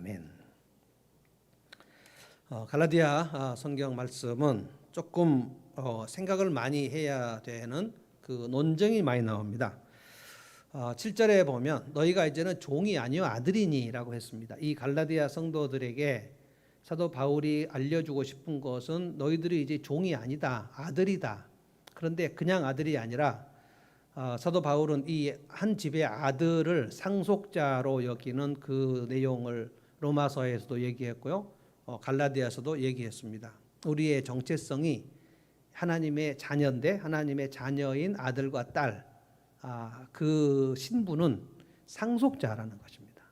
아멘. 갈라디아 성경 말씀은 조금 생각을 많이 해야 되는 그 논쟁이 많이 나옵니다. 7절에 보면 너희가 이제는 종이 아니요 아들이니라고 했습니다. 이 갈라디아 성도들에게 사도 바울이 알려주고 싶은 것은 너희들이 이제 종이 아니다, 아들이다. 그런데 그냥 아들이 아니라 사도 바울은 이 한 집의 아들을 상속자로 여기는 그 내용을 로마서에서도 얘기했고요, 갈라디아서도 얘기했습니다. 우리의 정체성이 하나님의 자녀인데 하나님의 자녀인 아들과 딸, 그 신분은 상속자라는 것입니다.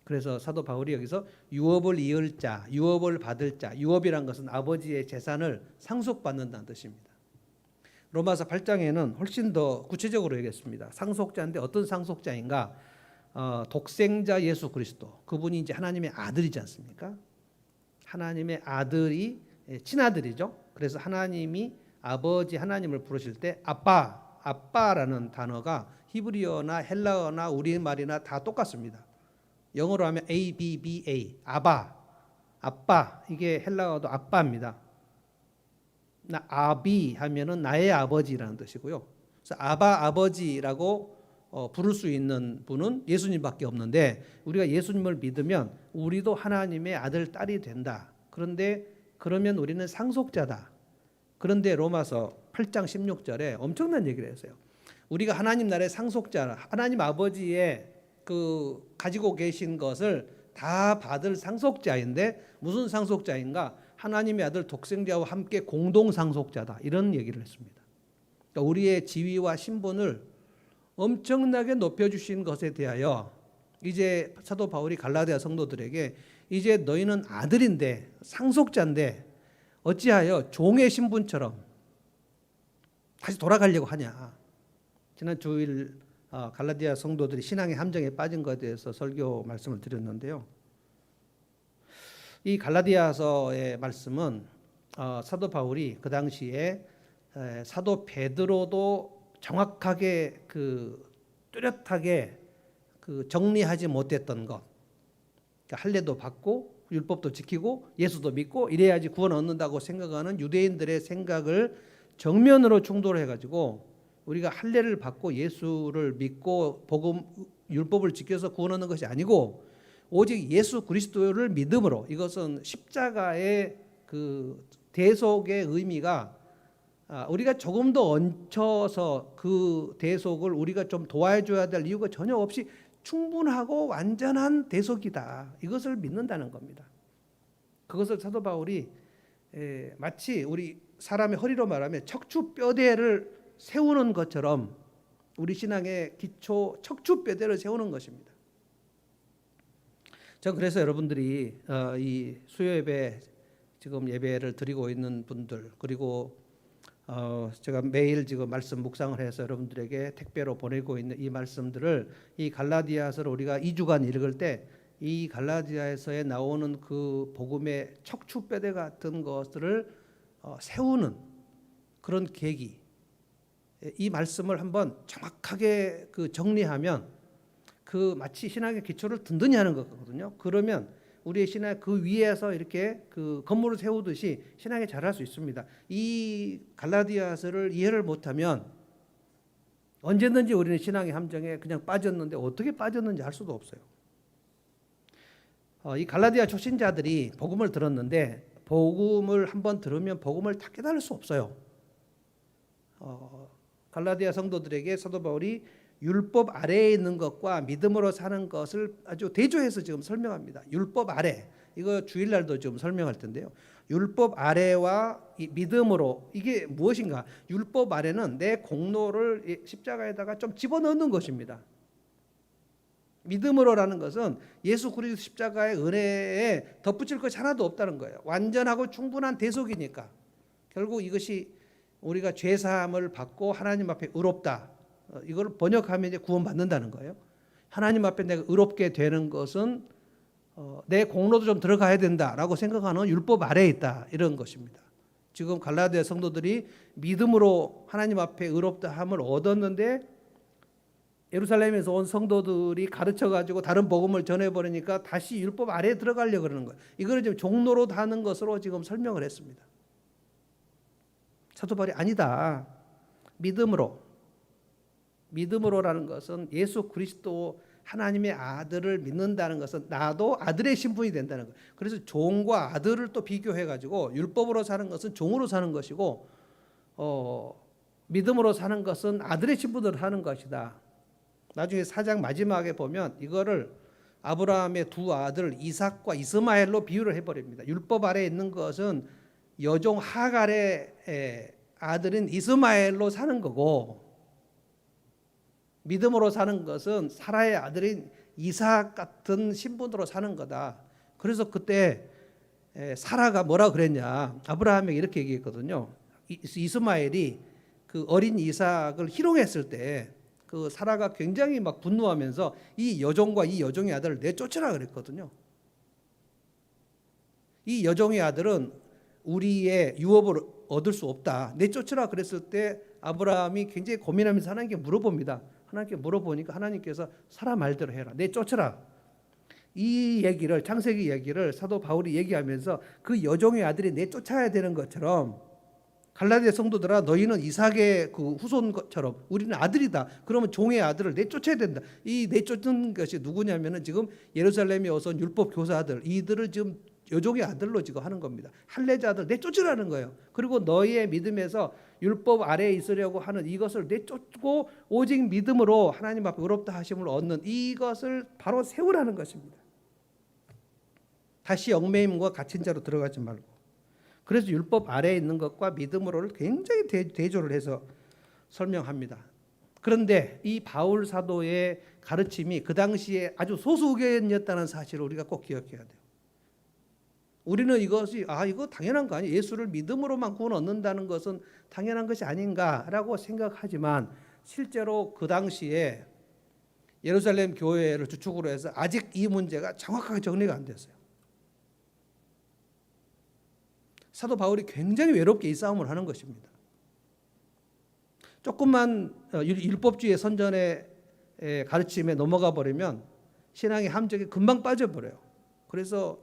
그래서 사도 바울이 여기서 유업을 이을 자, 유업을 받을 자, 유업이란 것은 아버지의 재산을 상속받는다는 뜻입니다. 로마서 8장에는 훨씬 더 구체적으로 얘기했습니다. 상속자인데 어떤 상속자인가? 독생자 예수 그리스도, 그분이 이제 하나님의 아들이지 않습니까? 하나님의 아들이 친아들이죠. 그래서 하나님이 아버지 하나님을 부르실 때 아빠라는 단어가 히브리어나 헬라어나 우리말이나 다 똑같습니다. 영어로 하면 ABBA, 아빠, 이게 헬라어도 아빠입니다. 아비 하면은 나의 아버지라는 뜻이고요. 그래서 아버지라고 부를 수 있는 분은 예수님밖에 없는데, 우리가 예수님을 믿으면 우리도 하나님의 아들 딸이 된다. 그러면 우리는 상속자다. 그런데 로마서 8장 16절에 엄청난 얘기를 했어요. 우리가 하나님 나라의 상속자, 하나님 아버지의 그 가지고 계신 것을 다 받을 상속자인데, 무슨 상속자인가? 하나님의 아들 독생자와 함께 공동 상속자다, 이런 얘기를 했습니다. 그러니까 우리의 지위와 신분을 엄청나게 높여주신 것에 대하여 이제 사도 바울이 갈라디아 성도들에게 이제 너희는 아들인데, 상속자인데 어찌하여 종의 신분처럼 다시 돌아가려고 하냐. 지난 주일 갈라디아 성도들이 신앙의 함정에 빠진 것에 대해서 설교 말씀을 드렸는데요, 이 갈라디아서의 말씀은 사도 바울이 그 당시에 사도 베드로도 정확하게 뚜렷하게 정리하지 못했던 것, 그러니까 할례도 받고 율법도 지키고 예수도 믿고 이래야지 구원 얻는다고 생각하는 유대인들의 생각을 정면으로 충돌해 가지고, 우리가 할례를 받고 예수를 믿고 복음 율법을 지켜서 구원 얻는 것이 아니고 오직 예수 그리스도를 믿음으로, 이것은 십자가의 그 대속의 의미가 우리가 조금 더 얹혀서 그 대속을 우리가 좀 도와줘야 될 이유가 전혀 없이 충분하고 완전한 대속이다, 이것을 믿는다는 겁니다. 그것을 사도 바울이 마치 우리 사람의 허리로 말하면 척추뼈대를 세우는 것처럼 우리 신앙의 기초 척추뼈대를 세우는 것입니다. 저 그래서 여러분들이 이 수요 예배 지금 예배를 드리고 있는 분들, 그리고 제가 매일 지금 말씀 묵상을 해서 여러분들에게 택배로 보내고 있는 이 말씀들을, 이 갈라디아서를 우리가 2주간 읽을 때 이 갈라디아에서에 나오는 그 복음의 척추뼈대 같은 것들을 세우는 그런 계기, 이 말씀을 한번 정확하게 정리하면 그 마치 신앙의 기초를 든든히 하는 것 같거든요. 그러면 우리의 신앙 그 위에서 이렇게 그 건물을 세우듯이 신앙에 자랄 수 있습니다. 이 갈라디아서를 이해를 못하면 언제든지 우리는 신앙의 함정에 그냥 빠졌는데 어떻게 빠졌는지 알 수도 없어요. 이 갈라디아 초신자들이 복음을 들었는데 복음을 한번 들으면 복음을 다 깨달을 수 없어요. 갈라디아 성도들에게 사도 바울이 율법 아래에 있는 것과 믿음으로 사는 것을 아주 대조해서 지금 설명합니다. 율법 아래, 이거 주일날도 좀 설명할 텐데요, 율법 아래와 믿음으로, 이게 무엇인가? 율법 아래는 내 공로를 십자가에다가 좀 집어넣는 것입니다. 믿음으로라는 것은 예수 그리스도 십자가의 은혜에 덧붙일 것이 하나도 없다는 거예요. 완전하고 충분한 대속이니까. 결국 이것이 우리가 죄사함을 받고 하나님 앞에 의롭다, 이걸 번역하면 이제 구원받는다는 거예요. 하나님 앞에 내가 의롭게 되는 것은 내 공로도 좀 들어가야 된다라고 생각하는 율법 아래에 있다, 이런 것입니다. 지금 갈라디아 성도들이 믿음으로 하나님 앞에 의롭다함을 얻었는데 예루살렘에서 온 성도들이 가르쳐가지고 다른 복음을 전해버리니까 다시 율법 아래에 들어가려고 그러는 거예요. 이거를 지금 종로로 하는 것으로 지금 설명을 했습니다. 사도 바울이 아니다. 믿음으로라는 것은 예수 그리스도 하나님의 아들을 믿는다는 것은 나도 아들의 신분이 된다는 거예요. 그래서 종과 아들을 또 비교해가지고 율법으로 사는 것은 종으로 사는 것이고 믿음으로 사는 것은 아들의 신분으로 사는 것이다. 나중에 4장 마지막에 보면 이거를 아브라함의 두 아들 이삭과 이스마엘로 비유를 해버립니다. 율법 아래에 있는 것은 여종 하갈의 아들인 이스마엘로 사는 거고, 믿음으로 사는 것은 사라의 아들인 이삭 같은 신분으로 사는 거다. 그래서 그때 사라가 뭐라 그랬냐, 아브라함에게 이렇게 얘기했거든요. 이스마엘이 그 어린 이삭을 희롱했을 때 그 사라가 굉장히 막 분노하면서 이 여종과 이 여종의 아들을 내쫓으라 그랬거든요. 이 여종의 아들은 우리의 유업을 얻을 수 없다, 내쫓으라 그랬을 때 아브라함이 굉장히 고민하면서 하나님께 물어봅니다. 하나님께 물어보니까 하나님께서 사라 말대로 해라, 내쫓으라. 이 얘기를, 창세기 얘기를 사도 바울이 얘기하면서 그 여종의 아들이 내쫓아야 되는 것처럼, 갈라디아 성도들아 너희는 이삭의 그 후손처럼 우리는 아들이다. 그러면 종의 아들을 내쫓아야 된다. 이 내쫓는 것이 누구냐면은 지금 예루살렘에 오선 율법 교사들, 이들을 지금 여종의 아들로 지금 하는 겁니다. 할례자들 내쫓으라는 거예요. 그리고 너희의 믿음에서 율법 아래에 있으려고 하는 이것을 내쫓고 오직 믿음으로 하나님 앞에 의롭다 하심을 얻는 이것을 바로 세우라는 것입니다. 다시 얽매임과 갇힌 자로 들어가지 말고. 그래서 율법 아래에 있는 것과 믿음으로를 굉장히 대조를 해서 설명합니다. 그런데 이 바울 사도의 가르침이 그 당시에 아주 소수 의견이었다는 사실을 우리가 꼭 기억해야 돼요. 우리는 이것이 이거 당연한 거 아니에요, 예수를 믿음으로만 구원 얻는다는 것은 당연한 것이 아닌가라고 생각하지만, 실제로 그 당시에 예루살렘 교회를 주축으로 해서 아직 이 문제가 정확하게 정리가 안 됐어요. 사도 바울이 굉장히 외롭게 이 싸움을 하는 것입니다. 조금만 율법주의 선전의 가르침에 넘어가 버리면 신앙의 함정에 금방 빠져버려요. 그래서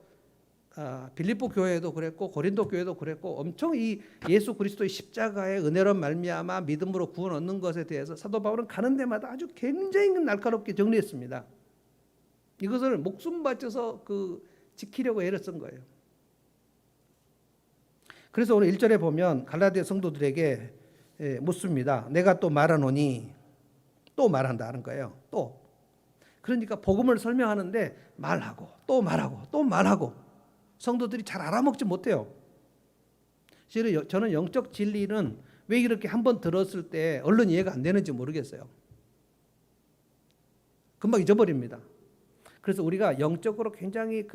빌립보 교회도 그랬고 고린도 교회도 그랬고, 엄청 이 예수 그리스도의 십자가의 은혜로 말미암아 믿음으로 구원 얻는 것에 대해서 사도 바울은 가는 데마다 아주 굉장히 날카롭게 정리했습니다. 이것을 목숨 바쳐서 지키려고 애를 쓴 거예요. 그래서 오늘 1절에 보면 갈라디아 성도들에게 묻습니다. 내가 또 말하노니, 또 말한다는 거예요. 또. 그러니까 복음을 설명하는데 말하고 또 말하고 또 말하고, 성도들이 잘 알아먹지 못해요. 실은 저는 영적 진리는 왜 이렇게 한번 들었을 때 얼른 이해가 안 되는지 모르겠어요. 금방 잊어버립니다. 그래서 우리가 영적으로 굉장히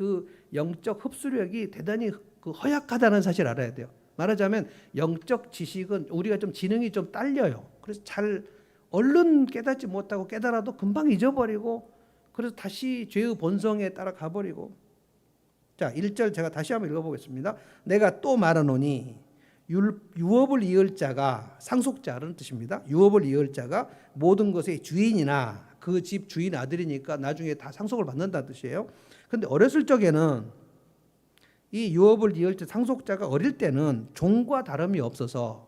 영적 흡수력이 대단히 허약하다는 사실을 알아야 돼요. 말하자면 영적 지식은 우리가 좀 지능이 좀 딸려요. 그래서 잘 얼른 깨닫지 못하고, 깨달아도 금방 잊어버리고, 그래서 다시 죄의 본성에 따라 가버리고. 자, 1절 제가 다시 한번 읽어보겠습니다. 내가 또 말하노니 유업을 이을 자가, 상속자라는 뜻입니다. 유업을 이을 자가 모든 것의 주인이나 그 집 주인 아들이니까 나중에 다 상속을 받는다는 뜻이에요. 그런데 어렸을 적에는 이 유업을 이을 자, 상속자가 어릴 때는 종과 다름이 없어서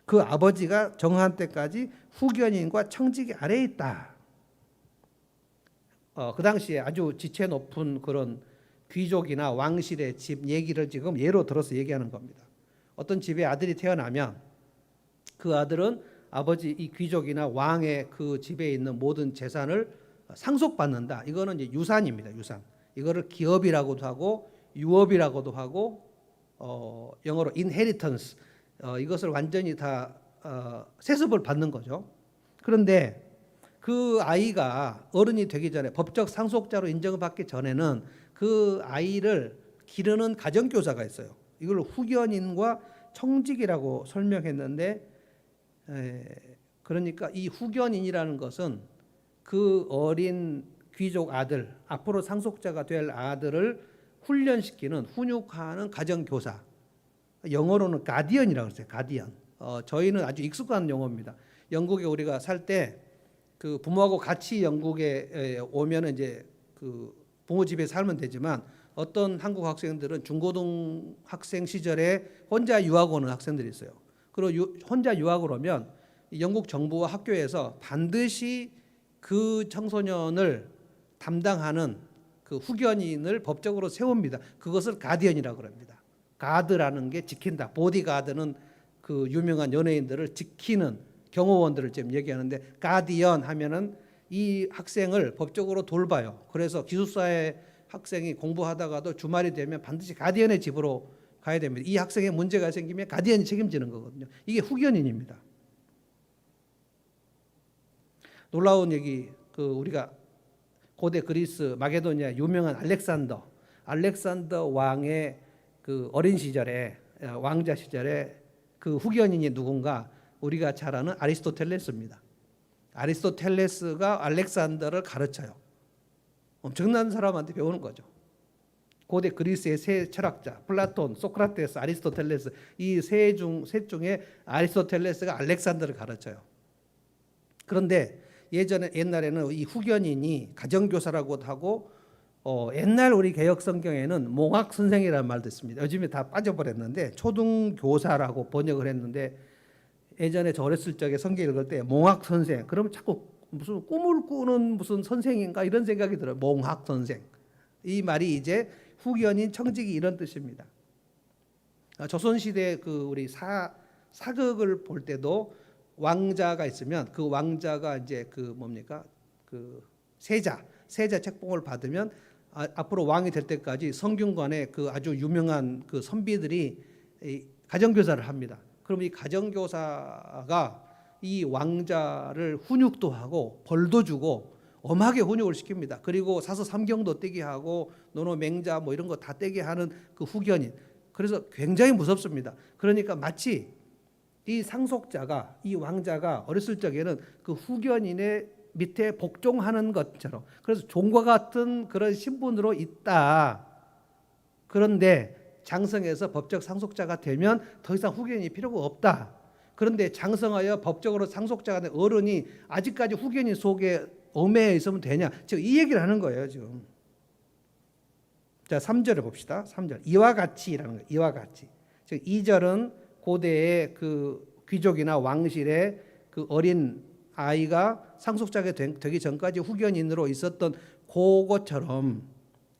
그 아버지가 정한 때까지 후견인과 청지기 아래에 있다. 그 당시에 아주 지체 높은 그런 귀족이나 왕실의 집 얘기를 지금 예로 들어서 얘기하는 겁니다. 어떤 집에 아들이 태어나면 그 아들은 아버지 이 귀족이나 왕의 그 집에 있는 모든 재산을 상속받는다. 이거는 이제 유산입니다. 유산. 이거를 기업이라고도 하고 유업이라고도 하고 영어로 inheritance, 이것을 완전히 다 세습을 받는 거죠. 그런데 그 아이가 어른이 되기 전에, 법적 상속자로 인정받기 전에는 그 아이를 기르는 가정교사가 있어요. 이걸 후견인과 청직이라고 설명했는데, 그러니까 이 후견인이라는 것은 그 어린 귀족 아들, 앞으로 상속자가 될 아들을 훈련시키는, 훈육하는 가정교사. 영어로는 가디언이라고 했어요. 가디언. 저희는 아주 익숙한 용어입니다. 영국에 우리가 살 때 그 부모하고 같이 영국에 오면 이제 그 부모 집에 살면 되지만 어떤 한국 학생들은 중고등학생 시절에 혼자 유학 오는 학생들이 있어요. 그리고 혼자 유학을 오면 영국 정부와 학교에서 반드시 그 청소년을 담당하는 그 후견인을 법적으로 세웁니다. 그것을 가디언이라고 합니다. 가드라는 게 지킨다. 보디가드는 그 유명한 연예인들을 지키는 경호원들을 지금 얘기하는데, 가디언 하면은 이 학생을 법적으로 돌봐요. 그래서 기숙사에 학생이 공부하다가도 주말이 되면 반드시 가디언의 집으로 가야 됩니다. 이 학생의 문제가 생기면 가디언이 책임지는 거거든요. 이게 후견인입니다. 놀라운 얘기, 그 우리가 고대 그리스 마게도니아 유명한 알렉산더 왕의 그 어린 시절에, 왕자 시절에 그 후견인이 누군가, 우리가 잘 아는 아리스토텔레스입니다. 아리스토텔레스가 알렉산더를 가르쳐요. 엄청난 사람한테 배우는 거죠. 고대 그리스의 세 철학자 플라톤, 소크라테스, 아리스토텔레스, 이 셋 중에 아리스토텔레스가 알렉산더를 가르쳐요. 그런데 옛날에는 이 후견인이 가정교사라고도 하고, 옛날 우리 개혁 성경에는 몽학 선생이라는 말도 있습니다. 요즘에 다 빠져버렸는데 초등교사라고 번역을 했는데, 예전에 저 어렸을 적에 성경 읽을 때 몽학 선생, 그러면 자꾸 무슨 꿈을 꾸는 무슨 선생인가 이런 생각이 들어요. 몽학 선생. 이 말이 이제 후견인 청지기 이런 뜻입니다. 조선시대 그 우리 사극을 볼 때도 왕자가 있으면 그 왕자가 이제 그 뭡니까? 그 세자 책봉을 받으면 앞으로 왕이 될 때까지 성균관에 그 아주 유명한 그 선비들이 가정교사를 합니다. 그럼 이 가정교사가 이 왕자를 훈육도 하고 벌도 주고 엄하게 훈육을 시킵니다. 그리고 사서 삼경도 떼게 하고 노노 맹자 뭐 이런 거 다 떼게 하는 그 후견인. 그래서 굉장히 무섭습니다. 그러니까 마치 이 상속자가, 이 왕자가 어렸을 적에는 그 후견인의 밑에 복종하는 것처럼, 그래서 종과 같은 그런 신분으로 있다. 그런데 장성해서 법적 상속자가 되면 더 이상 후견인이 필요가 없다. 그런데 장성하여 법적으로 상속자가 된 어른이 아직까지 후견인 속에 엄해해 있으면 되냐? 지금 이 얘기를 하는 거예요, 지금. 자, 3절을 봅시다. 3절. 이와 같이라는 거예요. 이와 같이. 즉 2절은 고대의 그 귀족이나 왕실의 그 어린 아이가 상속자가 되기 전까지 후견인으로 있었던 그것처럼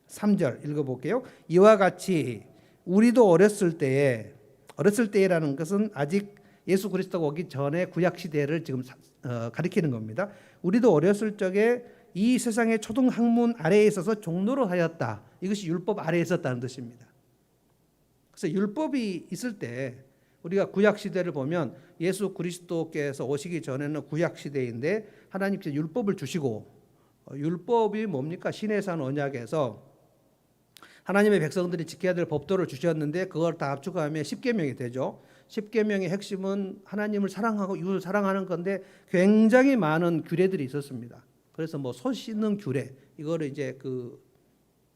3절 읽어볼게요. 이와 같이 우리도 어렸을 때라는 것은 아직 예수 그리스도가 오기 전에 구약 시대를 지금 가리키는 겁니다. 우리도 어렸을 적에 이 세상의 초등학문 아래에 있어서 종노릇 하였다. 이것이 율법 아래에 있었다는 뜻입니다. 그래서 율법이 있을 때 우리가 구약 시대를 보면 예수 그리스도께서 오시기 전에는 구약 시대인데 하나님께서 율법을 주시고, 율법이 뭡니까? 시내산 언약에서 하나님의 백성들이 지켜야 될 법도를 주셨는데 그걸 다 압축하면 10계명이 되죠. 10계명의 핵심은 하나님을 사랑하고 이웃을 사랑하는 건데 굉장히 많은 규례들이 있었습니다. 그래서 뭐 손 씻는 규례, 이거를 이제 그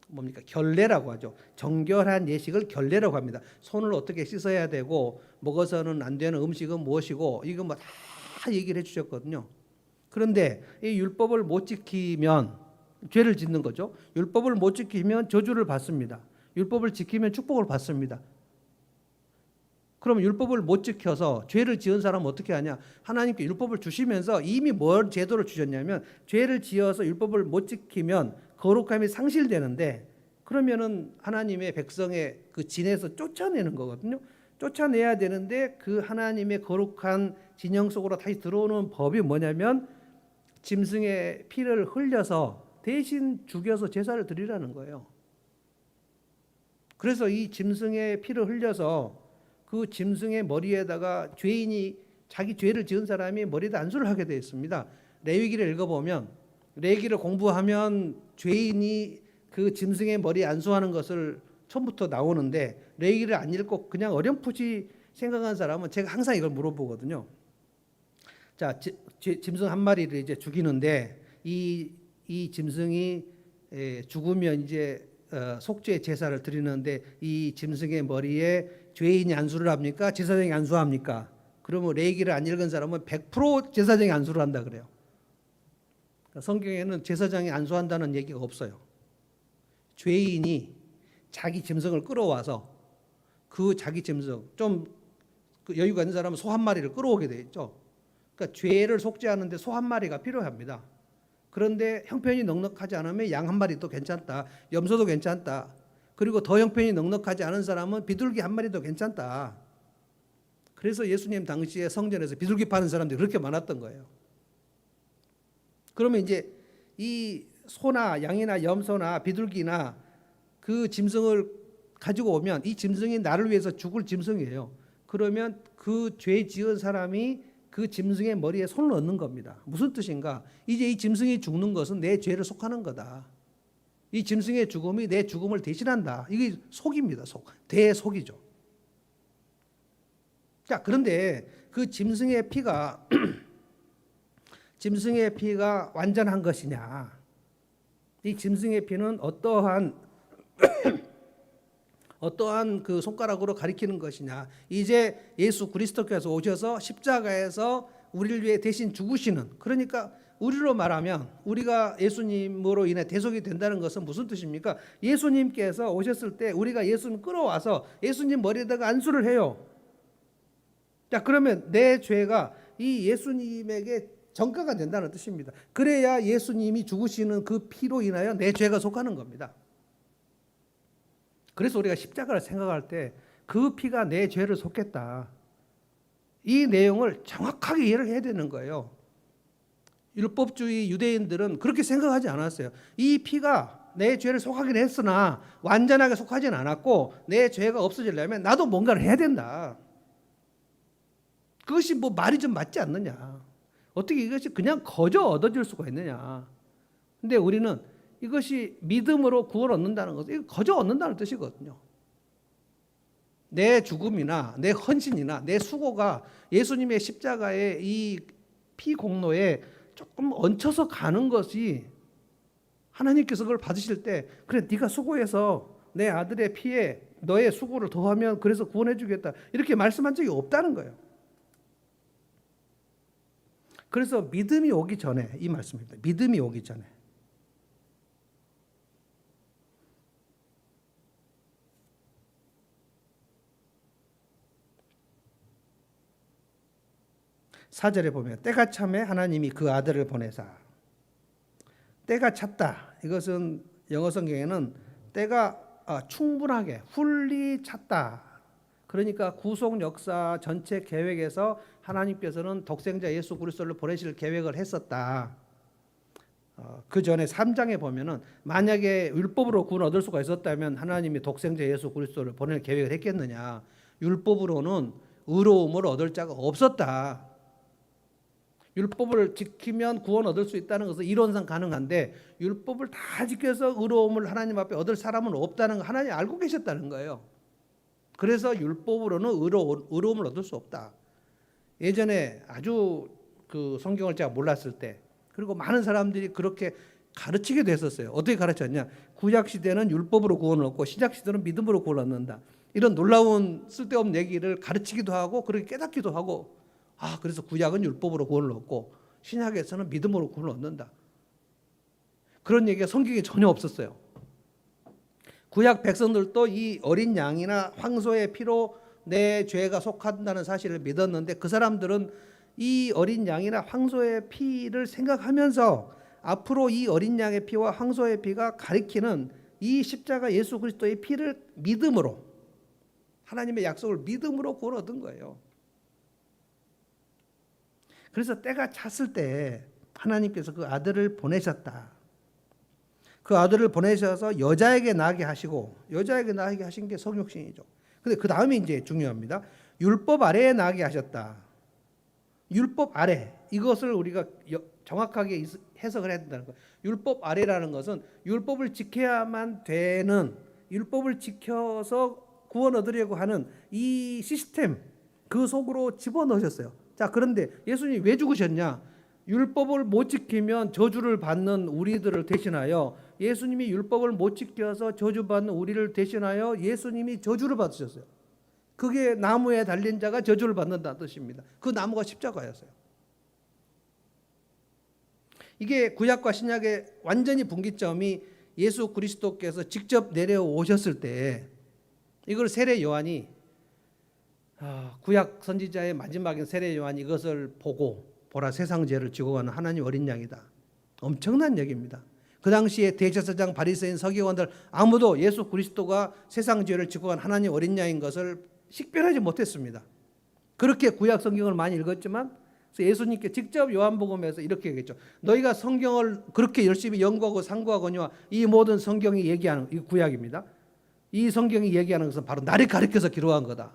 뭡니까? 결례라고 하죠. 정결한 예식을 결례라고 합니다. 손을 어떻게 씻어야 되고 먹어서는 안 되는 음식은 무엇이고 이거 뭐 다 얘기를 해주셨거든요. 그런데 이 율법을 못 지키면 죄를 짓는 거죠. 율법을 못 지키면 저주를 받습니다. 율법을 지키면 축복을 받습니다. 그럼 율법을 못 지켜서 죄를 지은 사람은 어떻게 하냐? 하나님께 율법을 주시면서 이미 뭘 제도를 주셨냐면, 죄를 지어서 율법을 못 지키면 거룩함이 상실되는데, 그러면은 하나님의 백성의 그 진에서 쫓아내는 거거든요. 쫓아내야 되는데 그 하나님의 거룩한 진영 속으로 다시 들어오는 법이 뭐냐면 짐승의 피를 흘려서 대신 죽여서 제사를 드리라는 거예요. 그래서 이 짐승의 피를 흘려서 그 짐승의 머리에다가 죄인이, 자기 죄를 지은 사람이 머리에다 안수를 하게 되어 있습니다. 레위기를 읽어보면, 레위기를 공부하면 죄인이 그 짐승의 머리에 안수하는 것을 처음부터 나오는데, 레위기를 안 읽고 그냥 어렴풋이 생각하는 사람은 제가 항상 이걸 물어보거든요. 자, 짐승 한 마리를 이제 죽이는데 이 짐승이 죽으면 이제 속죄 제사를 드리는데, 이 짐승의 머리에 죄인이 안수를 합니까? 제사장이 안수합니까? 그러면 레위기를 안 읽은 사람은 100% 제사장이 안수를 한다 그래요. 성경에는 제사장이 안수한다는 얘기가 없어요. 죄인이 자기 짐승을 끌어와서 그 자기 짐승, 좀 그 여유가 있는 사람은 소 한 마리를 끌어오게 돼 있죠. 그러니까 죄를 속죄하는데 소 한 마리가 필요합니다. 그런데 형편이 넉넉하지 않으면 양 한 마리도 괜찮다. 염소도 괜찮다. 그리고 더 형편이 넉넉하지 않은 사람은 비둘기 한 마리도 괜찮다. 그래서 예수님 당시에 성전에서 비둘기 파는 사람들이 그렇게 많았던 거예요. 그러면 이제 이 소나 양이나 염소나 비둘기나 그 짐승을 가지고 오면 이 짐승이 나를 위해서 죽을 짐승이에요. 그러면 그 죄 지은 사람이 그 짐승의 머리에 손을 얹는 겁니다. 무슨 뜻인가? 이제 이 짐승이 죽는 것은 내 죄를 속하는 거다. 이 짐승의 죽음이 내 죽음을 대신한다. 이게 속입니다. 속. 대속이죠. 자, 그런데 그 짐승의 피가 짐승의 피가 완전한 것이냐? 이 짐승의 피는 어떠한 그 손가락으로 가리키는 것이냐? 이제 예수 그리스도께서 오셔서 십자가에서 우리를 위해 대신 죽으시는, 그러니까 우리로 말하면 우리가 예수님으로 인해 대속이 된다는 것은 무슨 뜻입니까? 예수님께서 오셨을 때 우리가 예수님 끌어와서 예수님 머리에다가 안수를 해요. 자, 그러면 내 죄가 이 예수님에게 전가가 된다는 뜻입니다. 그래야 예수님이 죽으시는 그 피로 인하여 내 죄가 속하는 겁니다. 그래서 우리가 십자가를 생각할 때 그 피가 내 죄를 속겠다. 이 내용을 정확하게 이해를 해야 되는 거예요. 율법주의 유대인들은 그렇게 생각하지 않았어요. 이 피가 내 죄를 속하긴 했으나 완전하게 속하진 않았고 내 죄가 없어지려면 나도 뭔가를 해야 된다. 그것이 뭐 말이 좀 맞지 않느냐. 어떻게 이것이 그냥 거저 얻어질 수가 있느냐. 근데 우리는 이것이 믿음으로 구원 얻는다는 것은 거저 얻는다는 뜻이거든요. 내 죽음이나 내 헌신이나 내 수고가 예수님의 십자가의 이 피 공로에 조금 얹혀서 가는 것이 하나님께서 그걸 받으실 때 그래 네가 수고해서 내 아들의 피에 너의 수고를 더하면 그래서 구원해 주겠다 이렇게 말씀한 적이 없다는 거예요. 그래서 믿음이 오기 전에 이 말씀입니다. 믿음이 오기 전에 사절에 보면 때가 참에 하나님이 그 아들을 보내사. 때가 찼다. 이것은 영어 성경에는 때가 충분하게 fully 찼다. 그러니까 구속 역사 전체 계획에서 하나님께서는 독생자 예수 그리스도를 보내실 계획을 했었다. 그 전에 3장에 보면은 만약에 율법으로 구원 얻을 수가 있었다면 하나님이 독생자 예수 그리스도를 보낼 계획을 했겠느냐. 율법으로는 의로움을 얻을 자가 없었다. 율법을 지키면 구원 얻을 수 있다는 것은 이론상 가능한데 율법을 다 지켜서 의로움을 하나님 앞에 얻을 사람은 없다는 거 하나님 알고 계셨다는 거예요. 그래서 율법으로는 의로움을 얻을 수 없다. 예전에 아주 그 성경을 제가 몰랐을 때 그리고 많은 사람들이 그렇게 가르치게 됐었어요. 어떻게 가르쳤냐? 구약 시대는 율법으로 구원을 얻고 신약 시대는 믿음으로 구원을 얻는다. 이런 놀라운 쓸데없는 얘기를 가르치기도 하고 그렇게 깨닫기도 하고 그래서 구약은 율법으로 구원을 얻고 신약에서는 믿음으로 구원을 얻는다. 그런 얘기가 성경에 전혀 없었어요. 구약 백성들도 이 어린 양이나 황소의 피로 내 죄가 속한다는 사실을 믿었는데 그 사람들은 이 어린 양이나 황소의 피를 생각하면서 앞으로 이 어린 양의 피와 황소의 피가 가리키는 이 십자가 예수 그리스도의 피를 믿음으로 하나님의 약속을 믿음으로 구원 얻은 거예요. 그래서 때가 찼을 때 하나님께서 그 아들을 보내셨다. 그 아들을 보내셔서 여자에게 나게 하시고 여자에게 나게 하신 게 성육신이죠. 근데 그 다음이 이제 중요합니다. 율법 아래에 나게 하셨다. 율법 아래 이것을 우리가 정확하게 해석을 해야 된다는 거예요. 율법 아래라는 것은 율법을 지켜야만 되는 율법을 지켜서 구원 얻으려고 하는 이 시스템 그 속으로 집어넣으셨어요. 자, 그런데 예수님이 왜 죽으셨냐? 율법을 못 지키면 저주를 받는 우리들을 대신하여 예수님이 율법을 못 지켜서 저주받는 우리를 대신하여 예수님이 저주를 받으셨어요. 그게 나무에 달린 자가 저주를 받는다는 뜻입니다. 그 나무가 십자가였어요. 이게 구약과 신약의 완전히 분기점이 예수 그리스도께서 직접 내려오셨을 때 이걸 세례 요한이 구약 선지자의 마지막인 세례 요한이 이것을 보고 보라 세상 죄를 지고 가는 하나님 어린 양이다. 엄청난 얘기입니다. 그 당시에 대제사장 바리새인 서기관들 아무도 예수 그리스도가 세상 죄를 지고 간 하나님 어린 양인 것을 식별하지 못했습니다. 그렇게 구약 성경을 많이 읽었지만 예수님께 직접 요한복음에서 이렇게 얘기했죠. 너희가 성경을 그렇게 열심히 연구하고 상고하거니와 이 모든 성경이 얘기하는 이 구약입니다. 이 성경이 얘기하는 것은 바로 나를 가리켜서 기록한 거다.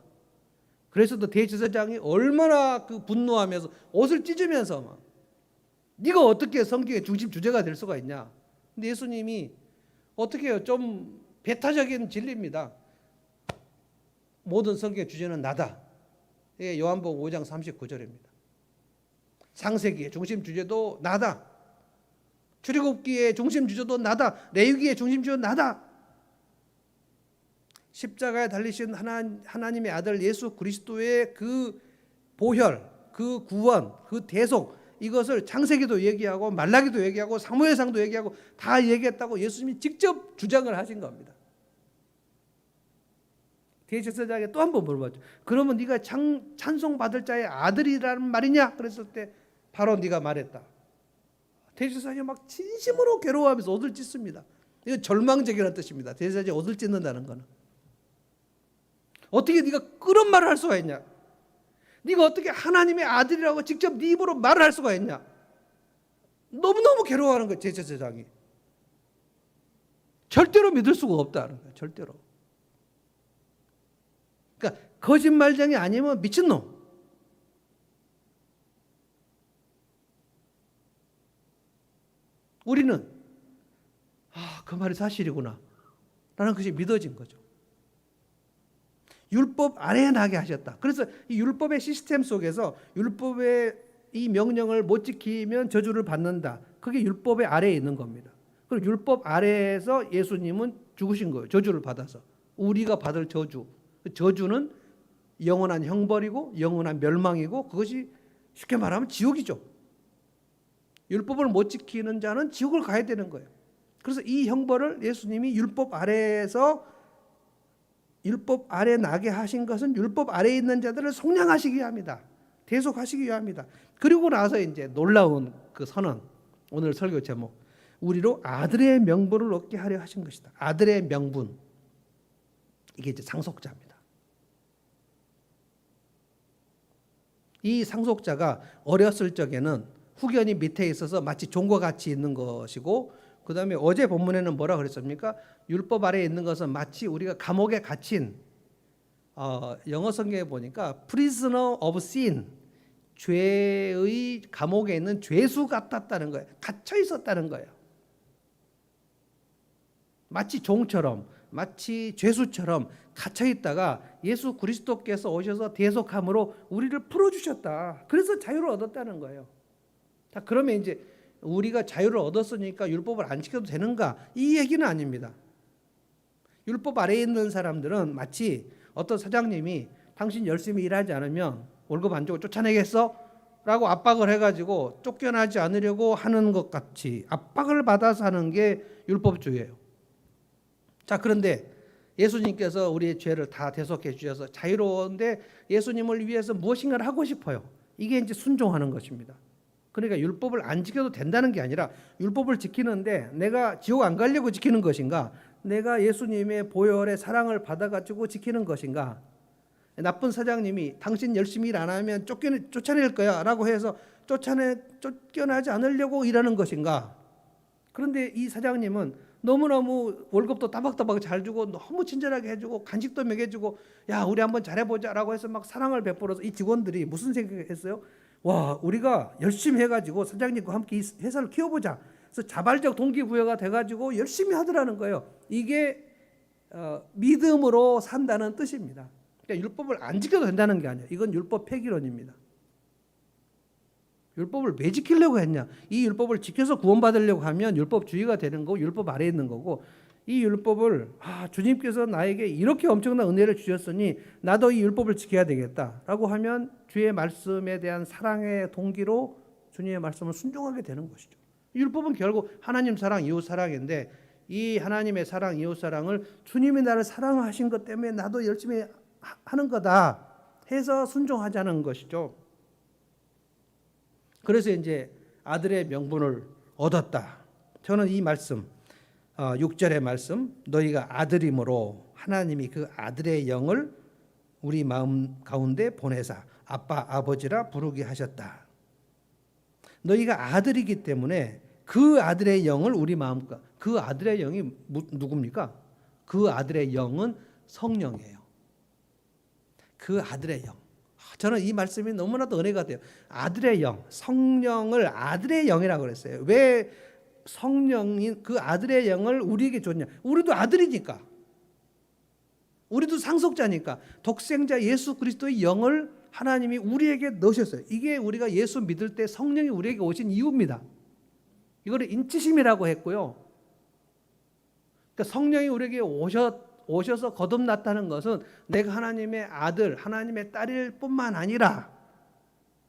그래서도 대제사장이 얼마나 그 분노하면서 옷을 찢으면서 막 네가 어떻게 성경의 중심 주제가 될 수가 있냐. 근데 예수님이 어떻게 해요? 좀 배타적인 진리입니다. 모든 성경의 주제는 나다. 이게 요한복음 5장 39절입니다. 창세기의 중심 주제도 나다. 출애굽기의 중심 주제도 나다. 레위기의 중심 주제도 나다. 십자가에 달리신 하나님의 아들 예수 그리스도의 그 보혈, 그 구원, 그 대속 이것을 창세기도 얘기하고 말라기도 얘기하고 사무엘상도 얘기하고 다 얘기했다고 예수님이 직접 주장을 하신 겁니다. 대제사장에게 또 한 번 물어봤죠. 그러면 네가 찬송받을 자의 아들이라는 말이냐? 그랬을 때 바로 네가 말했다. 대제사장이 막 진심으로 괴로워하면서 옷을 찢습니다. 이건 절망적이라는 뜻입니다. 대제사장이 옷을 찢는다는 거는. 어떻게 네가 그런 말을 할 수가 있냐? 네가 어떻게 하나님의 아들이라고 직접 네 입으로 말을 할 수가 있냐? 너무너무 괴로워하는 거예요. 대제사장이. 절대로 믿을 수가 없다는 거예요. 절대로. 그러니까 거짓말쟁이 아니면 미친놈. 우리는 그 말이 사실이구나 라는 것이 믿어진 거죠. 율법 아래에 나게 하셨다. 그래서 이 율법의 시스템 속에서 율법의 이 명령을 못 지키면 저주를 받는다. 그게 율법의 아래에 있는 겁니다. 그리고 율법 아래에서 예수님은 죽으신 거예요. 저주를 받아서. 우리가 받을 저주. 저주는 영원한 형벌이고 영원한 멸망이고 그것이 쉽게 말하면 지옥이죠. 율법을 못 지키는 자는 지옥을 가야 되는 거예요. 그래서 이 형벌을 예수님이 율법 아래에서 율법 아래 나게 하신 것은 율법 아래에 있는 자들을 속량하시기 위함이다. 대속하시기 위함이다. 그리고 나서 이제 놀라운 그 선언. 오늘 설교 제목. 우리로 아들의 명분을 얻게 하려 하신 것이다. 아들의 명분. 이게 이제 상속자입니다. 이 상속자가 어렸을 적에는 후견이 밑에 있어서 마치 종과 같이 있는 것이고 그 다음에 어제 본문에는 뭐라 그랬습니까? 율법 아래에 있는 것은 마치 우리가 감옥에 갇힌 영어 성경에 보니까 prisoner of sin 죄의 감옥에 있는 죄수 같았다는 거예요. 갇혀 있었다는 거예요. 마치 종처럼 마치 죄수처럼 갇혀 있다가 예수 그리스도께서 오셔서 대속함으로 우리를 풀어주셨다. 그래서 자유를 얻었다는 거예요. 자, 그러면 이제 우리가 자유를 얻었으니까 율법을 안 지켜도 되는가? 이 얘기는 아닙니다. 율법 아래에 있는 사람들은 마치 어떤 사장님이 당신 열심히 일하지 않으면 월급 안 주고 쫓아내겠어? 라고 압박을 해가지고 쫓겨나지 않으려고 하는 것 같이 압박을 받아서 하는 게 율법주의예요. 자, 그런데 예수님께서 우리의 죄를 다 대속해 주셔서 자유로운데 예수님을 위해서 무엇인가를 하고 싶어요. 이게 이제 순종하는 것입니다. 그러니까 율법을 안 지켜도 된다는 게 아니라 율법을 지키는데 내가 지옥 안 가려고 지키는 것인가? 내가 예수님의 보혈의 사랑을 받아가지고 지키는 것인가? 나쁜 사장님이 당신 열심히 일 안 하면 쫓아낼 거야 라고 해서 쫓겨나지 않으려고 일하는 것인가? 그런데 이 사장님은 너무너무 월급도 따박따박 잘 주고 너무 친절하게 해주고 간식도 먹여주고 야 우리 한번 잘해보자 라고 해서 막 사랑을 베풀어서 이 직원들이 무슨 생각했어요? 와 우리가 열심히 해가지고 사장님과 함께 이 회사를 키워보자. 그래서 자발적 동기부여가 돼가지고 열심히 하더라는 거예요. 이게 믿음으로 산다는 뜻입니다. 그러니까 율법을 안 지켜도 된다는 게 아니에요. 이건 율법 폐기론입니다. 율법을 왜 지키려고 했냐? 이 율법을 지켜서 구원받으려고 하면 율법주의가 되는 거고 율법 아래에 있는 거고 이 율법을 주님께서 나에게 이렇게 엄청난 은혜를 주셨으니 나도 이 율법을 지켜야 되겠다라고 하면 주의 말씀에 대한 사랑의 동기로 주님의 말씀을 순종하게 되는 것이죠. 율법은 결국 하나님 사랑, 이웃 사랑인데 이 하나님의 사랑, 이웃 사랑을 주님이 나를 사랑하신 것 때문에 나도 열심히 하는 거다 해서 순종하자는 것이죠. 그래서 이제 아들의 명분을 얻었다. 저는 이 말씀 6절의 말씀, 너희가 아들이므로 하나님이 그 아들의 영을 우리 마음 가운데 보내사 아빠 아버지라 부르게 하셨다. 너희가 아들이기 때문에 그 아들의 영을 우리 마음, 그 아들의 영이 누굽니까? 그 아들의 영은 성령이에요. 그 아들의 영. 저는 이 말씀이 너무나도 은혜가 돼요. 아들의 영, 성령을 아들의 영이라고 그랬어요. 왜 성령인 그 아들의 영을 우리에게 줬냐? 우리도 아들이니까. 우리도 상속자니까. 독생자 예수 그리스도의 영을 하나님이 우리에게 넣으셨어요. 이게 우리가 예수 믿을 때 성령이 우리에게 오신 이유입니다. 이거를 인치심이라고 했고요. 그러니까 성령이 우리에게 오셔서 거듭났다는 것은 내가 하나님의 아들, 하나님의 딸일 뿐만 아니라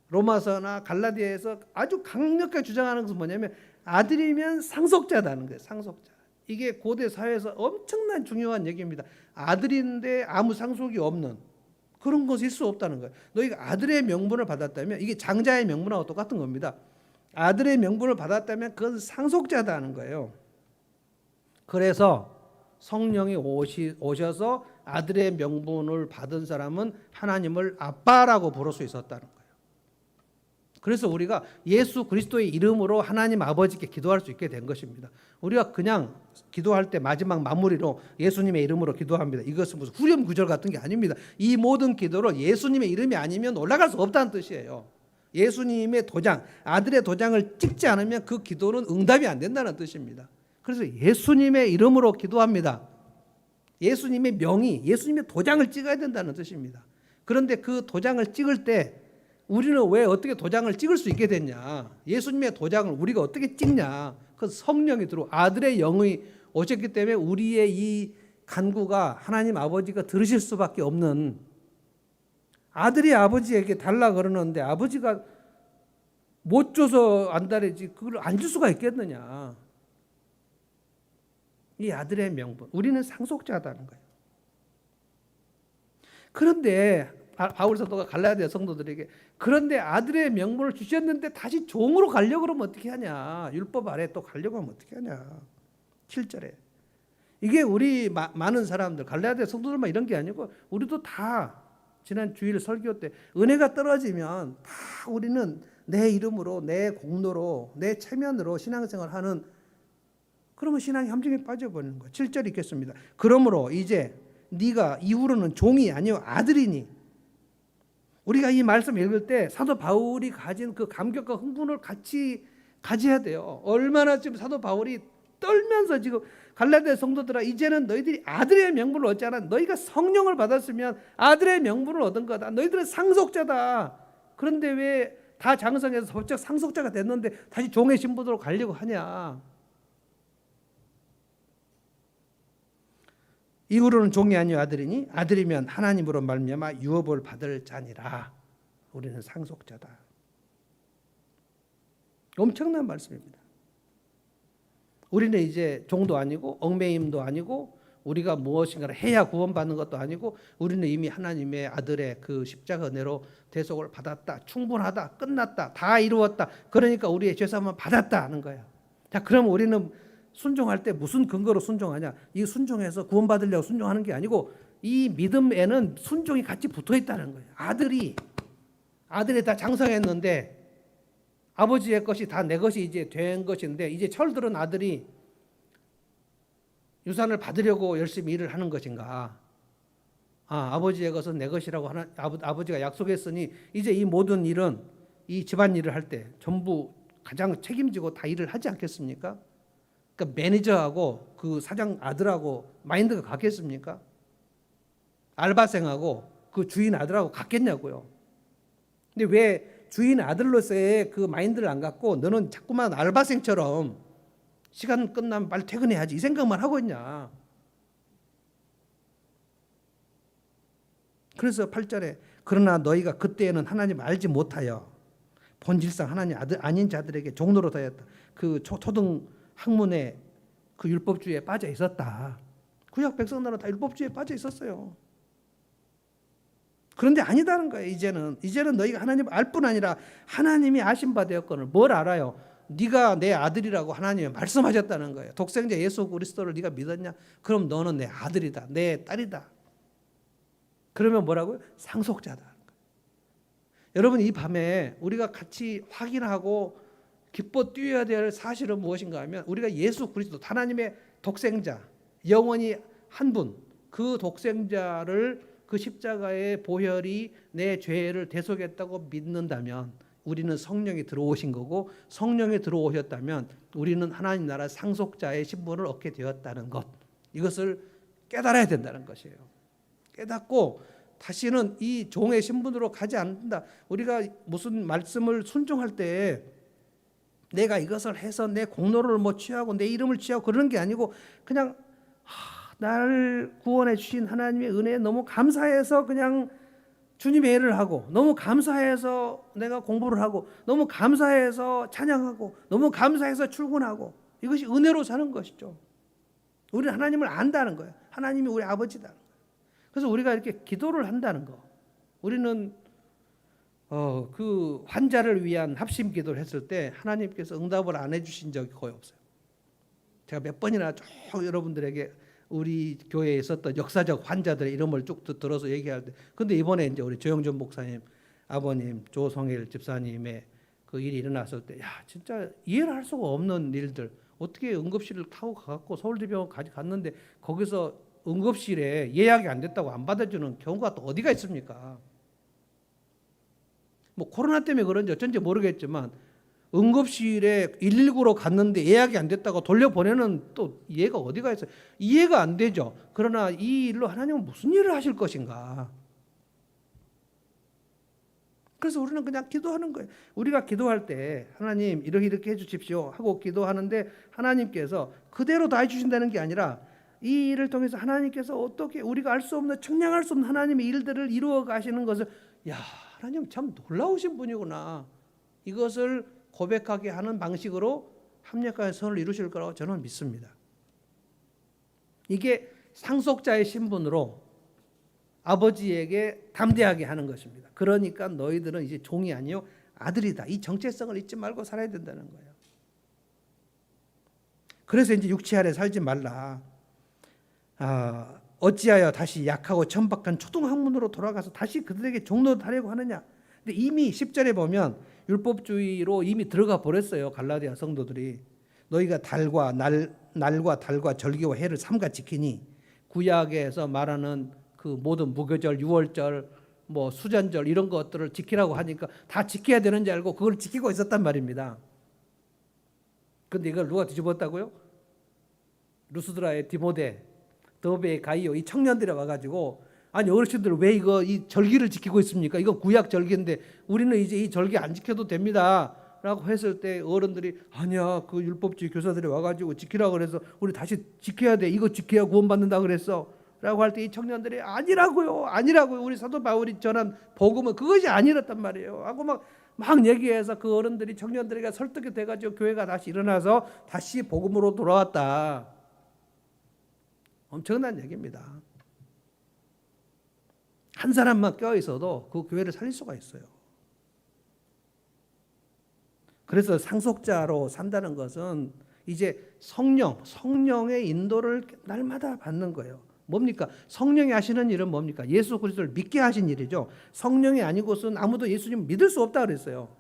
로마서나 갈라디아에서 아주 강력하게 주장하는 것은 뭐냐면 아들이면 상속자다는 거예요. 상속자. 이게 고대 사회에서 엄청난 중요한 얘기입니다. 아들인데 아무 상속이 없는 그런 것이 있을 수 없다는 거예요. 너희가 아들의 명분을 받았다면 이게 장자의 명분하고 똑같은 겁니다. 아들의 명분을 받았다면 그건 상속자다는 거예요. 그래서 성령이 오셔서 아들의 명분을 받은 사람은 하나님을 아빠라고 부를 수 있었다는 거예요. 그래서 우리가 예수 그리스도의 이름으로 하나님 아버지께 기도할 수 있게 된 것입니다. 우리가 그냥 기도할 때 마지막 마무리로 예수님의 이름으로 기도합니다. 이것은 무슨 후렴 구절 같은 게 아닙니다. 이 모든 기도로 예수님의 이름이 아니면 올라갈 수 없다는 뜻이에요. 예수님의 도장, 아들의 도장을 찍지 않으면 그 기도는 응답이 안 된다는 뜻입니다. 그래서 예수님의 이름으로 기도합니다. 예수님의 명의, 예수님의 도장을 찍어야 된다는 뜻입니다. 그런데 그 도장을 찍을 때 우리는 왜 어떻게 도장을 찍을 수 있게 됐냐? 예수님의 도장을 우리가 어떻게 찍냐? 그 성령이 아들의 영이 오셨기 때문에 우리의 이 간구가 하나님 아버지가 들으실 수밖에 없는, 아들이 아버지에게 달라 그러는데 아버지가 못 줘서 안달이지 그걸 안 줄 수가 있겠느냐? 이 아들의 명분, 우리는 상속자다는 거예요. 그런데 바울 사도가 갈라디아 성도들에게 그런데 아들의 명분을 주셨는데 다시 종으로 가려고 그러면 어떻게 하냐? 율법 아래 또 가려고 하면 어떻게 하냐? 7절에. 이게 우리 많은 사람들, 갈라디아 성도들만 이런 게 아니고 우리도 다 지난 주일 설교 때 은혜가 떨어지면 다 우리는 내 이름으로, 내 공로로, 내 체면으로 신앙생활을 하는, 그러면 신앙이 함정에 빠져버리는 거예요. 7절 읽겠습니다. 그러므로 이제 네가 이후로는 종이 아니요 아들이니. 우리가 이 말씀 읽을 때 사도 바울이 가진 그 감격과 흥분을 같이 가져야 돼요. 얼마나 지금 사도 바울이 떨면서 지금 갈라디아 성도들아 이제는 너희들이 아들의 명분을 얻지 않아. 너희가 성령을 받았으면 아들의 명분을 얻은 거다. 너희들은 상속자다. 그런데 왜 다 장성해서 법적 상속자가 됐는데 다시 종의 신분으로 가려고 하냐? 이후로는 종이 아니요 아들이니 아들이면 하나님으로 말미암아 유업을 받을 자니라. 우리는 상속자다. 엄청난 말씀입니다. 우리는 이제 종도 아니고 얽매임도 아니고 우리가 무엇인가를 해야 구원받는 것도 아니고 우리는 이미 하나님의 아들의 그 십자가 은혜로 대속을 받았다. 충분하다. 끝났다. 다 이루었다. 그러니까 우리의 죄사함은 받았다 하는 거야. 자, 그럼 우리는 순종할 때 무슨 근거로 순종하냐? 이 순종해서 구원받으려고 순종하는 게 아니고 이 믿음에는 순종이 같이 붙어 있다는 거예요. 아들이 다 장성했는데 아버지의 것이 다 내 것이 이제 된 것인데 이제 철들은 아들이 유산을 받으려고 열심히 일을 하는 것인가? 아버지의 것은 내 것이라고 아버지가 약속했으니 이제 이 모든 일은 이 집안 일을 할 때 전부 가장 책임지고 다 일을 하지 않겠습니까? 그러니까 매니저하고 그 사장 아들하고 마인드가 같겠습니까? 알바생하고 그 주인 아들하고 같겠냐고요. 근데 왜 주인 아들로서의 그 마인드를 안 갖고 너는 자꾸만 알바생처럼 시간 끝나면 빨리 퇴근해야지 이 생각만 하고 있냐? 그래서 8절에 그러나 너희가 그때에는 하나님 알지 못하여 본질상 하나님 아들 아닌 자들에게 종로로 되었다. 그 초등 학문에 그 율법주의에 빠져 있었다. 구약 백성들은 다 율법주의에 빠져 있었어요. 그런데 아니다는 거예요. 이제는 너희가 하나님 알 뿐 아니라 하나님이 아신 바 되었거늘. 뭘 알아요? 네가 내 아들이라고 하나님이 말씀하셨다는 거예요. 독생자 예수 그리스도를 네가 믿었냐? 그럼 너는 내 아들이다, 내 딸이다. 그러면 뭐라고요? 상속자다. 여러분, 이 밤에 우리가 같이 확인하고 기뻐 뛰어야 될 사실은 무엇인가 하면, 우리가 예수 그리스도 하나님의 독생자, 영원히 한 분, 그 독생자를, 그 십자가의 보혈이 내 죄를 대속했다고 믿는다면 우리는 성령이 들어오신 거고, 성령이 들어오셨다면 우리는 하나님 나라 상속자의 신분을 얻게 되었다는 것, 이것을 깨달아야 된다는 것이에요. 깨닫고 다시는 이 종의 신분으로 가지 않는다. 우리가 무슨 말씀을 순종할 때 내가 이것을 해서 내 공로를 뭐 취하고 내 이름을 취하고 그러는 게 아니고, 그냥 나를 구원해 주신 하나님의 은혜에 너무 감사해서 그냥 주님의 일을 하고, 너무 감사해서 내가 공부를 하고, 너무 감사해서 찬양하고, 너무 감사해서 출근하고, 이것이 은혜로 사는 것이죠. 우리는 하나님을 안다는 거예요. 하나님이 우리 아버지다. 그래서 우리가 이렇게 기도를 한다는 거, 우리는 그 환자를 위한 합심 기도를 했을 때 하나님께서 응답을 안 해주신 적이 거의 없어요. 제가 몇 번이나 쭉 여러분들에게 우리 교회에 있었던 역사적 환자들의 이름을 쭉 들어서 얘기할 때, 근데 이번에 이제 우리 조영준 목사님 아버님, 조성일 집사님의 그 일이 일어났을 때, 야, 진짜 이해를 할 수가 없는 일들. 어떻게 응급실을 타고 가갖고 서울대병원까지 갔는데 거기서 응급실에 예약이 안 됐다고 안 받아주는 경우가 또 어디가 있습니까? 뭐 코로나 때문에 그런지 어쩐지 모르겠지만 응급실에 119로 갔는데 예약이 안 됐다고 돌려보내는 또 이해가 어디가 있어요? 이해가 안 되죠. 그러나 이 일로 하나님은 무슨 일을 하실 것인가? 그래서 우리는 그냥 기도하는 거예요. 우리가 기도할 때 하나님 이렇게 해주십시오 하고 기도하는데, 하나님께서 그대로 다 해주신다는 게 아니라 이 일을 통해서 하나님께서 어떻게 우리가 알 수 없는, 측량할 수 없는 하나님의 일들을 이루어 가시는 것을, 야, 하나님 참 놀라우신 분이구나, 이것을 고백하게 하는 방식으로 합력하여 선을 이루실 거라고 저는 믿습니다. 이게 상속자의 신분으로 아버지에게 담대하게 하는 것입니다. 그러니까 너희들은 이제 종이 아니요 아들이다. 이 정체성을 잊지 말고 살아야 된다는 거예요. 그래서 이제 육체 아래 살지 말라. 어찌하여 다시 약하고 천박한 초등학문으로 돌아가서 다시 그들에게 종노하려고 하느냐. 근데 이미 10절에 보면 율법주의로 이미 들어가 버렸어요. 갈라디아 성도들이. 너희가 날과 달과 절기와 해를 삼가 지키니, 구약에서 말하는 그 모든 무교절, 유월절, 뭐 수전절 이런 것들을 지키라고 하니까 다 지켜야 되는 줄 알고 그걸 지키고 있었단 말입니다. 그런데 이걸 누가 뒤집었다고요? 루스드라의 디모데, 더베의 가이오, 이 청년들이 와가지고, 아니 어르신들 왜 이 절기를 지키고 있습니까? 이거 구약 절기인데 우리는 이제 이 절기 안 지켜도 됩니다 라고 했을 때, 어른들이 아니야, 그 율법주의 교사들이 와가지고 지키라고 그래서 우리 다시 지켜야 돼, 이거 지켜야 구원받는다 그랬어 라고 할 때, 이 청년들이 아니라고요, 우리 사도 바울이 전한 복음은 그것이 아니랬단 말이에요 하고 막 얘기해서, 그 어른들이 청년들에게 설득이 돼가지고 교회가 다시 일어나서 다시 복음으로 돌아왔다. 엄청난 얘기입니다. 한 사람만 껴 있어도 그 교회를 살릴 수가 있어요. 그래서 상속자로 산다는 것은 이제 성령의 인도를 날마다 받는 거예요. 뭡니까? 성령이 하시는 일은 뭡니까? 예수 그리스도를 믿게 하신 일이죠. 성령이 아니고서는 아무도 예수님을 믿을 수 없다 그랬어요.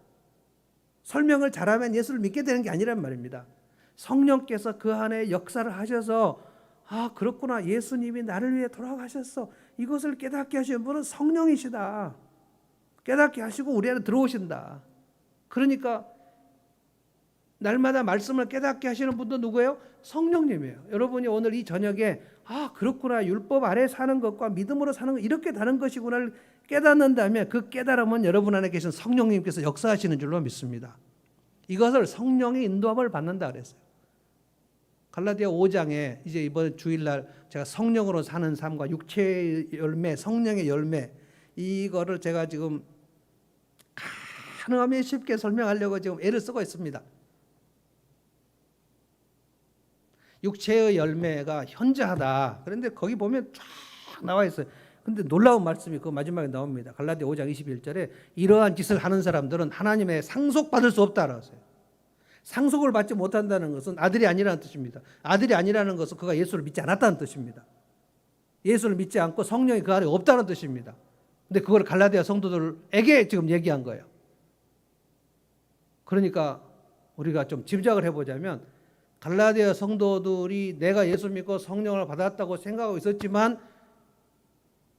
설명을 잘하면 예수를 믿게 되는 게 아니란 말입니다. 성령께서 그 안에 역사를 하셔서, 그렇구나, 예수님이 나를 위해 돌아가셨어, 이것을 깨닫게 하시는 분은 성령이시다. 깨닫게 하시고 우리 안에 들어오신다. 그러니까 날마다 말씀을 깨닫게 하시는 분도 누구예요? 성령님이에요. 여러분이 오늘 이 저녁에 그렇구나, 율법 아래 사는 것과 믿음으로 사는 것 이렇게 다른 것이구나를 깨닫는다면, 그 깨달음은 여러분 안에 계신 성령님께서 역사하시는 줄로 믿습니다. 이것을 성령의 인도함을 받는다 그랬어요. 갈라디아 5장에 이제 이번 주일날 제가 성령으로 사는 삶과 육체의 열매, 성령의 열매, 이거를 제가 지금 단호하게 쉽게 설명하려고 지금 애를 쓰고 있습니다. 육체의 열매가 현저하다. 그런데 거기 보면 쫙 나와 있어요. 근데 놀라운 말씀이 그 마지막에 나옵니다. 갈라디아 5장 21절에 이러한 짓을 하는 사람들은 하나님의 상속받을 수 없다라고 했어요. 상속을 받지 못한다는 것은 아들이 아니라는 뜻입니다. 아들이 아니라는 것은 그가 예수를 믿지 않았다는 뜻입니다. 예수를 믿지 않고 성령이 그 안에 없다는 뜻입니다. 근데 그걸 갈라디아 성도들에게 지금 얘기한 거예요. 그러니까 우리가 좀 짐작을 해보자면 갈라디아 성도들이 내가 예수 믿고 성령을 받았다고 생각하고 있었지만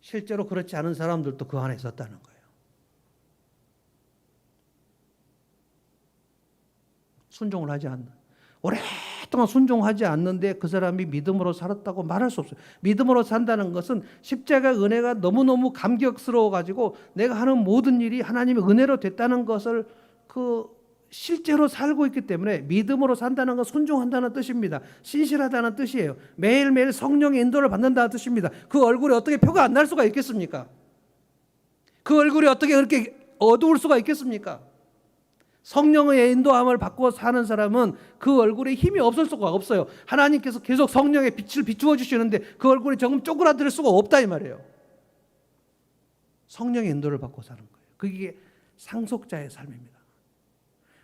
실제로 그렇지 않은 사람들도 그 안에 있었다는 거예요. 순종을 하지 않는, 오랫동안 순종하지 않는데 그 사람이 믿음으로 살았다고 말할 수 없어요. 믿음으로 산다는 것은 십자가 은혜가 너무너무 감격스러워 가지고 내가 하는 모든 일이 하나님의 은혜로 됐다는 것을 실제로 살고 있기 때문에 믿음으로 산다는 건 순종한다는 뜻입니다. 신실하다는 뜻이에요. 매일매일 성령의 인도를 받는다는 뜻입니다. 그 얼굴에 어떻게 표가 안 날 수가 있겠습니까? 그 얼굴이 어떻게 그렇게 어두울 수가 있겠습니까? 성령의 인도함을 받고 사는 사람은 그 얼굴에 힘이 없을 수가 없어요. 하나님께서 계속 성령의 빛을 비추어 주시는데 그 얼굴이 조금 쪼그라들 수가 없다 이 말이에요. 성령의 인도를 받고 사는 거예요. 그게 상속자의 삶입니다.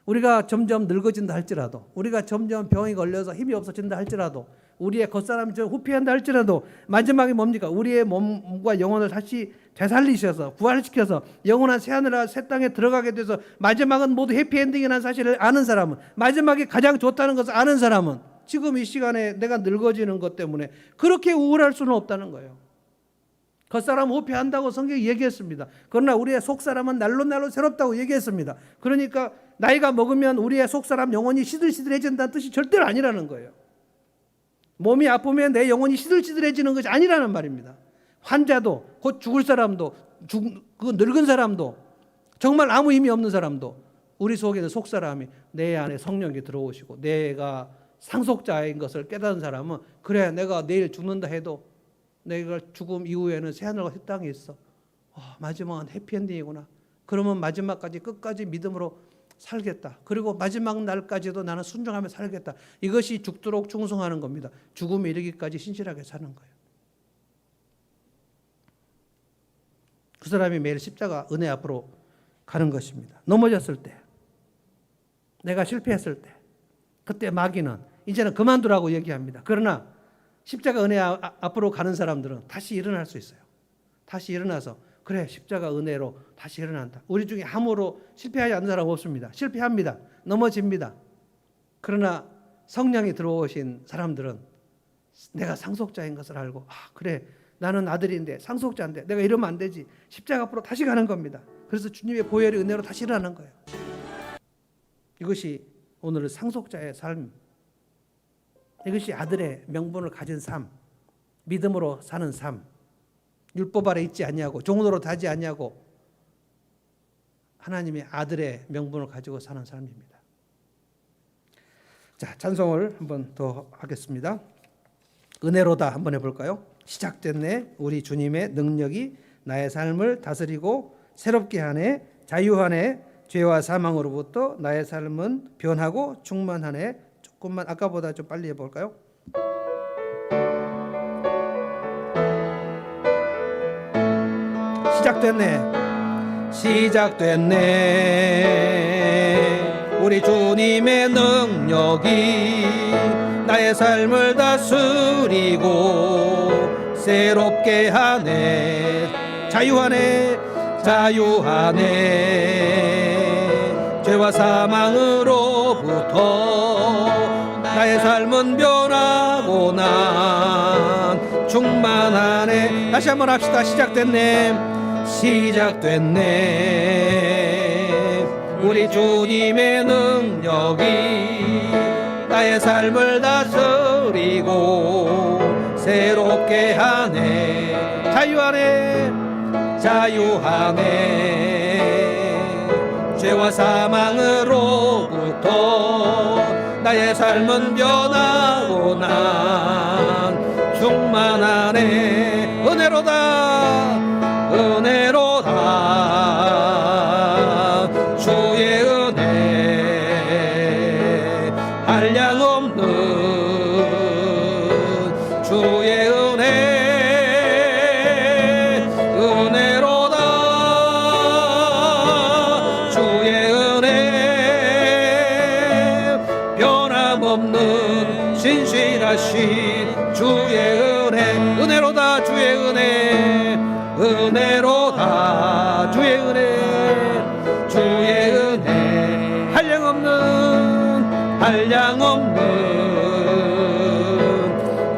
우리가 점점 늙어진다 할지라도, 우리가 점점 병이 걸려서 힘이 없어진다 할지라도, 우리의 겉사람이 좀 후피한다 할지라도 마지막에 뭡니까? 우리의 몸과 영혼을 다시 되살리셔서 부활시켜서 영원한 새하늘과 새 땅에 들어가게 돼서 마지막은 모두 해피엔딩이라는 사실을 아는 사람은, 마지막에 가장 좋다는 것을 아는 사람은 지금 이 시간에 내가 늙어지는 것 때문에 그렇게 우울할 수는 없다는 거예요. 겉사람은 후피한다고 성경이 얘기했습니다. 그러나 우리의 속사람은 날로 새롭다고 얘기했습니다. 그러니까 나이가 먹으면 우리의 속사람 영혼이 시들시들해진다는 뜻이 절대로 아니라는 거예요. 몸이 아프면 내 영혼이 시들시들해지는 것이 아니라는 말입니다. 환자도, 곧 죽을 사람도, 그 늙은 사람도, 정말 아무 힘이 없는 사람도 우리 속에는 속사람이 내 안에 성령이 들어오시고 내가 상속자인 것을 깨달은 사람은 그래 내가 내일 죽는다 해도 내가 죽음 이후에는 새하늘과 새 땅이 있어. 마지막은 해피엔딩이구나. 그러면 마지막까지 끝까지 믿음으로 살겠다. 그리고 마지막 날까지도 나는 순종하며 살겠다. 이것이 죽도록 충성하는 겁니다. 죽음에 이르기까지 신실하게 사는 거예요. 그 사람이 매일 십자가 은혜 앞으로 가는 것입니다. 넘어졌을 때, 내가 실패했을 때, 그때 마귀는 이제는 그만두라고 얘기합니다. 그러나 십자가 은혜 앞으로 가는 사람들은 다시 일어날 수 있어요. 다시 일어나서 그래 십자가 은혜로 다시 일어난다. 우리 중에 함으로 실패하지 않는 사람 없습니다. 실패합니다. 넘어집니다. 그러나 성령이 들어오신 사람들은 내가 상속자인 것을 알고 그래 나는 아들인데 상속자인데 내가 이러면 안 되지. 십자가 앞으로 다시 가는 겁니다. 그래서 주님의 보혈의 은혜로 다시 일어나는 거예요. 이것이 오늘의 상속자의 삶, 이것이 아들의 명분을 가진 삶, 믿음으로 사는 삶, 율법 아래 있지 아니하고 종으로 다지 아니하고 하나님의 아들의 명분을 가지고 사는 삶입니다. 자, 찬송을 한번 더 하겠습니다. 은혜로다 한번 해볼까요? 시작됐네. 우리 주님의 능력이 나의 삶을 다스리고 새롭게 하네. 자유하네. 죄와 사망으로부터 나의 삶은 변하고 충만하네. 조금만 아까보다 좀 빨리 해볼까요? 시작됐네. 시작됐네. 우리 주님의 능력이 나의 삶을 다스리고 새롭게 하네. 자유하네. 자유하네. 죄와 사망으로부터 나의 삶은 변하고 난 충만하네. 다시 한번 합시다. 시작됐네. 시작됐네. 우리 주님의 능력이 나의 삶을 다스리고 새롭게 하네. 자유하네. 자유하네. 죄와 사망으로부터 나의 삶은 변하고 난 충만하네. 은혜로다. 은혜로다. 주의 은혜로다 주의 은혜, 은혜로다 주의 은혜, 주의 은혜 한량없는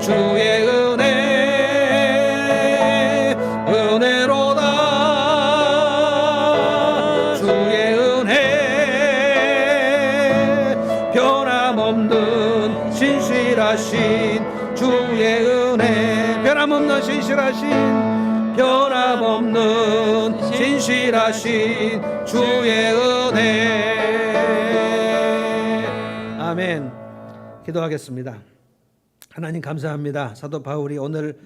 주의 은혜, 은혜로다 주의 은혜, 변함없는 신실하신 주의 은혜, 변함없는 신실하신 주의 은혜. 아멘. 기도하겠습니다. 하나님 감사합니다. 사도 바울이 오늘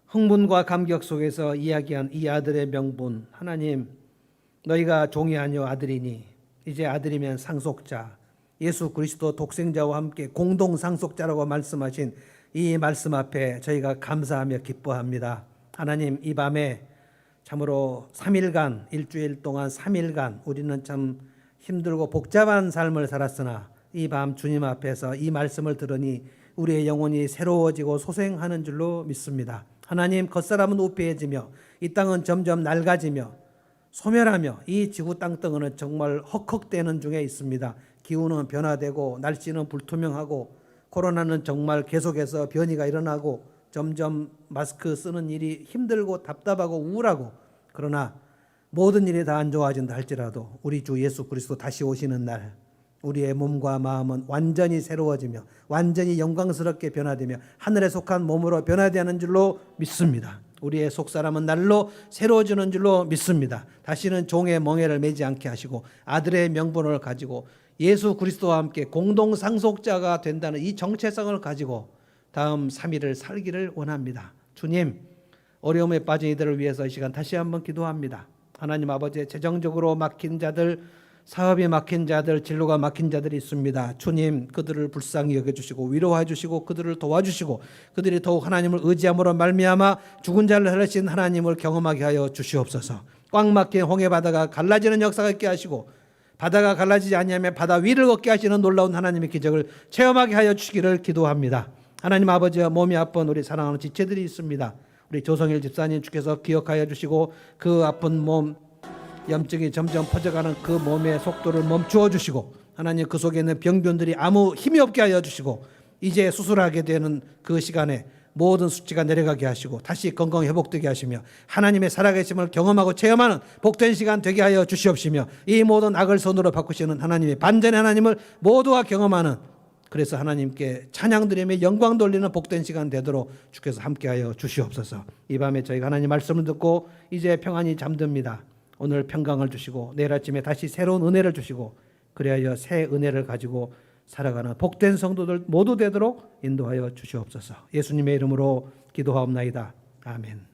흥분과 감격 속에서 이야기한 이 아들의 명분, 하나님 너희가 종이 아니요 아들이니 이제 아들이면 상속자, 예수 그리스도 독생자와 함께 공동 상속자라고 말씀하신 이 말씀 앞에 저희가 감사하며 기뻐합니다. 하나님 이 밤에 참으로 3일간, 일주일 동안 3일간 우리는 참 힘들고 복잡한 삶을 살았으나 이 밤 주님 앞에서 이 말씀을 들으니 우리의 영혼이 새로워지고 소생하는 줄로 믿습니다. 하나님 겉사람은 우패해지며 이 땅은 점점 낡아지며 소멸하며 이 지구 땅덩어리는 정말 헉헉대는 중에 있습니다. 기후는 변화되고 날씨는 불투명하고 코로나는 정말 계속해서 변이가 일어나고 점점 마스크 쓰는 일이 힘들고 답답하고 우울하고, 그러나 모든 일이 다 안 좋아진다 할지라도 우리 주 예수 그리스도 다시 오시는 날 우리의 몸과 마음은 완전히 새로워지며 완전히 영광스럽게 변화되며 하늘에 속한 몸으로 변화되는 줄로 믿습니다. 우리의 속사람은 날로 새로워지는 줄로 믿습니다. 다시는 종의 멍에를 매지 않게 하시고 아들의 명분을 가지고 예수 그리스도와 함께 공동 상속자가 된다는 이 정체성을 가지고 다음 3일을 살기를 원합니다. 주님, 어려움에 빠진 이들을 위해서 이 시간 다시 한번 기도합니다. 하나님 아버지, 재정적으로 막힌 자들, 사업이 막힌 자들, 진로가 막힌 자들이 있습니다. 주님, 그들을 불쌍히 여겨주시고 위로해 주시고 그들을 도와주시고 그들이 더욱 하나님을 의지함으로 말미암아 죽은 자를 살리신 하나님을 경험하게 하여 주시옵소서. 꽉 막힌 홍해 바다가 갈라지는 역사가 있게 하시고 바다가 갈라지지 아니하며 바다 위를 걷게 하시는 놀라운 하나님의 기적을 체험하게 하여 주시기를 기도합니다. 하나님 아버지와 몸이 아픈 우리 사랑하는 지체들이 있습니다. 우리 조성일 집사님 주께서 기억하여 주시고 그 아픈 몸, 염증이 점점 퍼져가는 그 몸의 속도를 멈추어 주시고 하나님 그 속에 있는 병변들이 아무 힘이 없게 하여 주시고 이제 수술하게 되는 그 시간에 모든 수치가 내려가게 하시고 다시 건강 회복되게 하시며 하나님의 살아계심을 경험하고 체험하는 복된 시간 되게 하여 주시옵시며 이 모든 악을 손으로 바꾸시는 하나님의 반전의 하나님을 모두가 경험하는, 그래서 하나님께 찬양드리며 영광 돌리는 복된 시간 되도록 주께서 함께하여 주시옵소서. 이 밤에 저희가 하나님 말씀을 듣고 이제 평안히 잠듭니다. 오늘 평강을 주시고 내일 아침에 다시 새로운 은혜를 주시고 그리하여 새 은혜를 가지고 살아가는 복된 성도들 모두 되도록 인도하여 주시옵소서. 예수님의 이름으로 기도하옵나이다. 아멘.